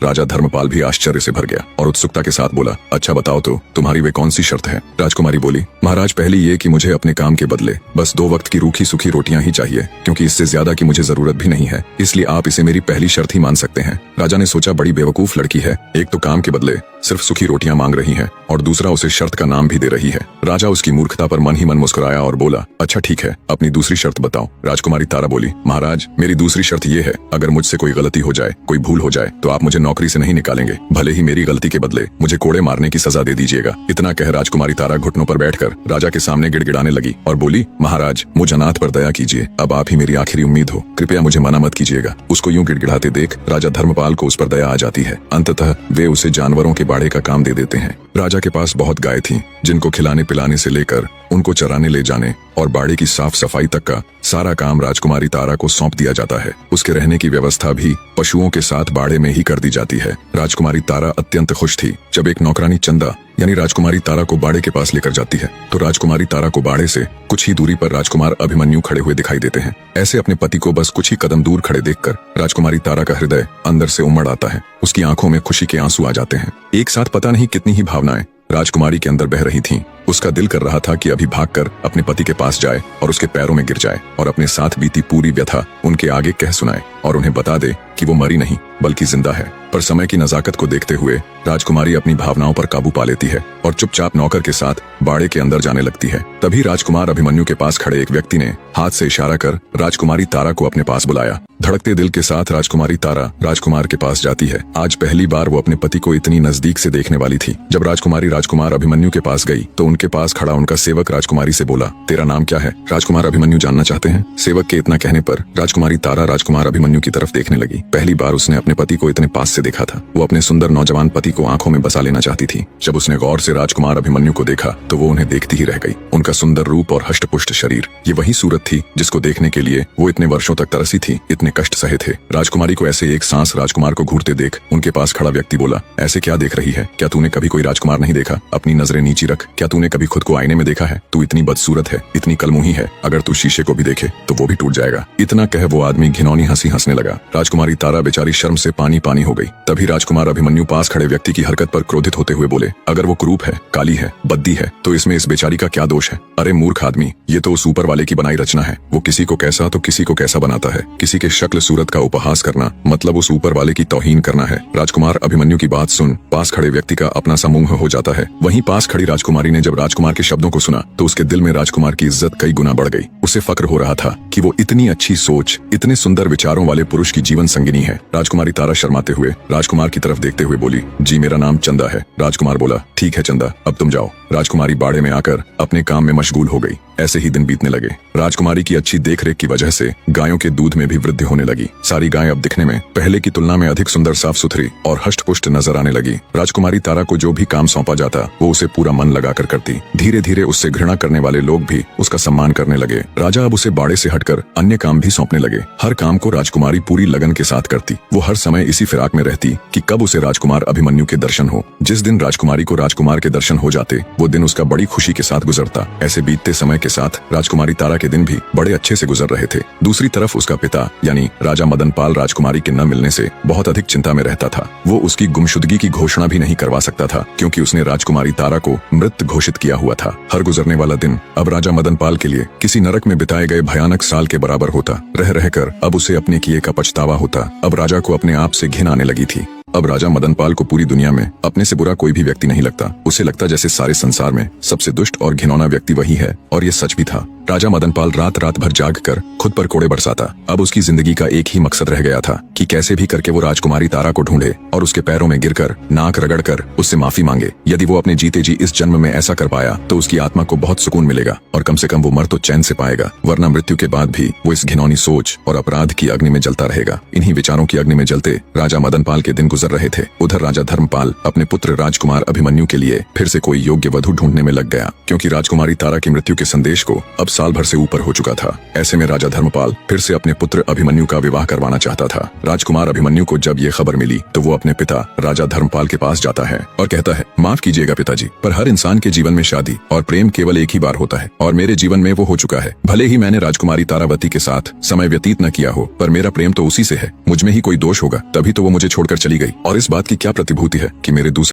राजा धर्मपाल भी आश्चर्य से भर गया और उत्सुकता के साथ बोला, अच्छा बताओ तो तुम्हारी वे कौन सी शर्त है। राजकुमारी बोली, महाराज पहली ये कि मुझे अपने काम के बदले बस 2 वक्त की रूखी सूखी रोटियां ही चाहिए, क्योंकि इससे ज्यादा की मुझे जरूरत भी नहीं है, इसलिए आप इसे मेरी पहली शर्त ही मान सकते हैं। राजा ने सोचा, बड़ी बेवकूफ लड़की है, एक तो काम के बदले सिर्फ सूखी रोटियां मांग रही है और दूसरा उसे शर्त का नाम भी दे रही है। राजा उसकी मूर्खता पर मन ही मन मुस्कुराया और बोला, अच्छा ठीक है, अपनी दूसरी शर्त बताओ। राजकुमारी तारा बोली, महाराज मेरी दूसरी शर्त ये है, अगर मुझसे कोई गलती हो जाए, कोई भूल हो जाए, तो आप मुझे नौकरी से नहीं निकालेंगे, भले ही मेरी गलती के बदले मुझे कोड़े मारने की सजा दे दीजिएगा। इतना कह राजकुमारी तारा घुटनों पर बैठकर राजा के सामने गिड़गिड़ाने लगी और बोली, महाराज मुझ अनाथ पर दया कीजिए, अब आप ही मेरी आखिरी उम्मीद हो, कृपया मुझे मना मत कीजिएगा। उसको यूं गिड़गिड़ाते देख राजा धर्मपाल को उस पर दया आ जाती है। अंततः वे उसे जानवरों के बाड़े का काम दे देते हैं। राजा के पास बहुत गाय थीं, जिनको खिलाने पिलाने से लेकर उनको चराने ले जाने और बाड़े की साफ सफाई तक का सारा काम राजकुमारी तारा को सौंप दिया जाता है। उसके रहने की व्यवस्था भी पशुओं के साथ बाड़े में ही कर दी जाती है। राजकुमारी तारा अत्यंत खुश थी जब एक नौकरानी चंदा यानी राजकुमारी तारा को बाड़े के पास लेकर जाती है तो राजकुमारी तारा को बाड़े से कुछ ही दूरी पर राजकुमार अभिमन्यु खड़े हुए दिखाई देते हैं। ऐसे अपने पति को बस कुछ ही कदम दूर खड़े देखकर राजकुमारी तारा का हृदय अंदर से उमड़ आता है। उसकी आंखों में खुशी के आंसू आ जाते हैं। एक साथ पता नहीं कितनी ही भावनाएं राजकुमारी के अंदर बह रही थीं। उसका दिल कर रहा था कि अभी भागकर अपने पति के पास जाए और उसके पैरों में गिर जाए और अपने साथ बीती पूरी व्यथा उनके आगे कह सुनाए और उन्हें बता दे कि वो मरी नहीं बल्कि जिंदा है। पर समय की नजाकत को देखते हुए राजकुमारी अपनी भावनाओं पर काबू पा लेती है और चुपचाप नौकर के साथ बाड़े के अंदर जाने लगती है। तभी राजकुमार अभिमन्यु के पास खड़े एक व्यक्ति ने हाथ से इशारा कर राजकुमारी तारा को अपने पास बुलाया। धड़कते दिल के साथ राजकुमारी तारा राजकुमार के पास जाती है। आज पहली बार वो अपने पति को इतनी नजदीक से देखने वाली थी। जब राजकुमारी राजकुमार अभिमन्यु के पास गई तो उनके पास खड़ा उनका सेवक राजकुमारी से बोला, तेरा नाम क्या है? राजकुमार अभिमन्यु जानना चाहते हैं। सेवक के इतना कहने पर राजकुमारी तारा राजकुमार अभिमन्यु की तरफ देखने लगी। पहली बार उसने अपने पति को इतने पास से देखा था। वो अपने सुंदर नौजवान पति को आंखों में बसा लेना चाहती थी। जब उसने गौर से राजकुमार अभिमन्यु को देखा तो वो उन्हें देखती ही रह गई। उनका सुंदर रूप और हष्टपुष्ट शरीर, ये वही सूरत थी जिसको देखने के लिए वो इतने वर्षों तक तरसी थी, इतने कष्ट सहे थे। राजकुमारी को ऐसे एक सांस राजकुमार को घूरते देख उनके पास खड़ा व्यक्ति बोला, ऐसे क्या देख रही है? क्या तूने कभी कोई राजकुमार नहीं देखा? अपनी नजरें नीची रख। क्या तूने कभी खुद को आईने में देखा है? तू इतनी बदसूरत है, इतनी कलमुही है, अगर तू शीशे को भी देखे तो वो भी टूट जाएगा। इतना कह वो आदमी घिनौनी हंसी हंसने लगा। राजकुमारी तारा बेचारी शर्म से पानी पानी हो गई। तभी राजकुमार अभिमन्यु पास खड़े व्यक्ति की हरकत पर क्रोधित होते हुए बोले, अगर वो क्रूप है, काली है, बद्दी है तो इसमें इस बेचारी का क्या दोष है? अरे मूर्ख आदमी, ये तो उस ऊपर वाले की बनाई रचना है। वो किसी को कैसा तो किसी को कैसा बनाता है। किसी के शक्ल सूरत का उपहास करना मतलब उस ऊपर वाले की तौहीन करना है। राजकुमार अभिमन्यु की बात सुन पास खड़े व्यक्ति का अपना सा मुंह हो जाता है। वहीं पास खड़ी राजकुमारी ने जब राजकुमार के शब्दों को सुना तो उसके दिल में राजकुमार की इज्जत कई गुना बढ़ गई। उसे फक्र हो रहा था कि वो इतनी अच्छी सोच, इतने सुंदर विचारों वाले पुरुष की जीवन संगिनी है। राजकुमारी तारा शर्माते हुए राजकुमार की तरफ देखते हुए बोली, जी मेरा नाम चंदा है। राजकुमार बोला, ठीक है चंदा, अब तुम जाओ। राजकुमारी बाड़े में आकर अपने काम में मशगूल हो गई। ऐसे ही दिन बीतने लगे। राजकुमारी की अच्छी देखरेख की वजह से गायों के दूध में भी वृद्धि होने लगी। सारी गायें अब दिखने में पहले की तुलना में अधिक सुंदर, साफ सुथरी और हष्टपुष्ट नजर आने लगी। राजकुमारी तारा को जो भी काम सौंपा जाता वो उसे पूरा मन लगाकर करती। धीरे धीरे उससे घृणा करने वाले लोग भी उसका सम्मान करने लगे। राजा अब उसे बाड़े से हटकर अन्य काम भी सौंपने लगे। हर काम को राजकुमारी पूरी लगन के साथ करती। वो हर समय इसी फिराक में रहती कि कब उसे राजकुमार अभिमन्यु के दर्शन हो। जिस दिन राजकुमारी को राजकुमार के दर्शन हो जाते वो दिन उसका बड़ी खुशी के साथ गुजरता। ऐसे बीतते समय के साथ राजकुमारी तारा के दिन भी बड़े अच्छे से गुजर रहे थे। दूसरी तरफ उसका पिता यानी राजा मदनपाल राजकुमारी के न मिलने से बहुत अधिक चिंता में रहता था। वो उसकी गुमशुदगी की घोषणा भी नहीं करवा सकता था क्योंकि उसने राजकुमारी तारा को मृत घोषित किया हुआ था। हर गुजरने वाला दिन अब राजा मदनपाल के लिए किसी नरक में बिताए गए भयानक साल के बराबर होता। रह रहकर अब उसे अपने किए का पछतावा होता। अब राजा को अपने आप से घिन आने लगी थी। अब राजा मदनपाल को पूरी दुनिया में अपने से बुरा कोई भी व्यक्ति नहीं लगता। उसे लगता जैसे सारे संसार में सबसे दुष्ट और घिनौना व्यक्ति वही है, और ये सच भी था। राजा मदनपाल रात रात भर जाग कर खुद पर कोड़े बरसाता। अब उसकी जिंदगी का एक ही मकसद रह गया था कि कैसे भी करके वो राजकुमारी तारा को ढूंढे और उसके पैरों में गिरकर नाक रगड़कर उससे माफी मांगे। यदि वो अपने जीते जी इस जन्म में ऐसा कर पाया तो उसकी आत्मा को बहुत सुकून मिलेगा और कम से कम वो मर तो चैन से पाएगा, वरना मृत्यु के बाद भी वो इस घिनौनी सोच और अपराध की अग्नि में जलता रहेगा। इन्हीं विचारों की अग्नि में जलते राजा मदनपाल के दिन गुजर रहे थे। उधर राजा धर्मपाल अपने पुत्र राजकुमार अभिमन्यु के लिए फिर से कोई योग्य वधू ढूंढने में लग गया, क्योंकि राजकुमारी तारा की मृत्यु के संदेश को अब साल भर से ऊपर हो चुका था। ऐसे में राजा धर्मपाल फिर से अपने पुत्र अभिमन्यु का विवाह करवाना चाहता था। राजकुमार अभिमन्यु को जब ये खबर मिली तो वो अपने पिता राजा धर्मपाल के पास जाता है और कहता है, माफ कीजिएगा पिताजी, पर हर इंसान के जीवन में शादी और प्रेम केवल एक ही बार होता है और मेरे जीवन में वो हो चुका है। भले ही मैंने राजकुमारी तारावती के साथ समय व्यतीत न किया हो, पर मेरा प्रेम तो उसी से है। मुझ में ही कोई दोष होगा, तभी तो वो मुझे छोड़कर चली गई। और इस बात की क्या प्रतिभूति है कि मेरे दूसरे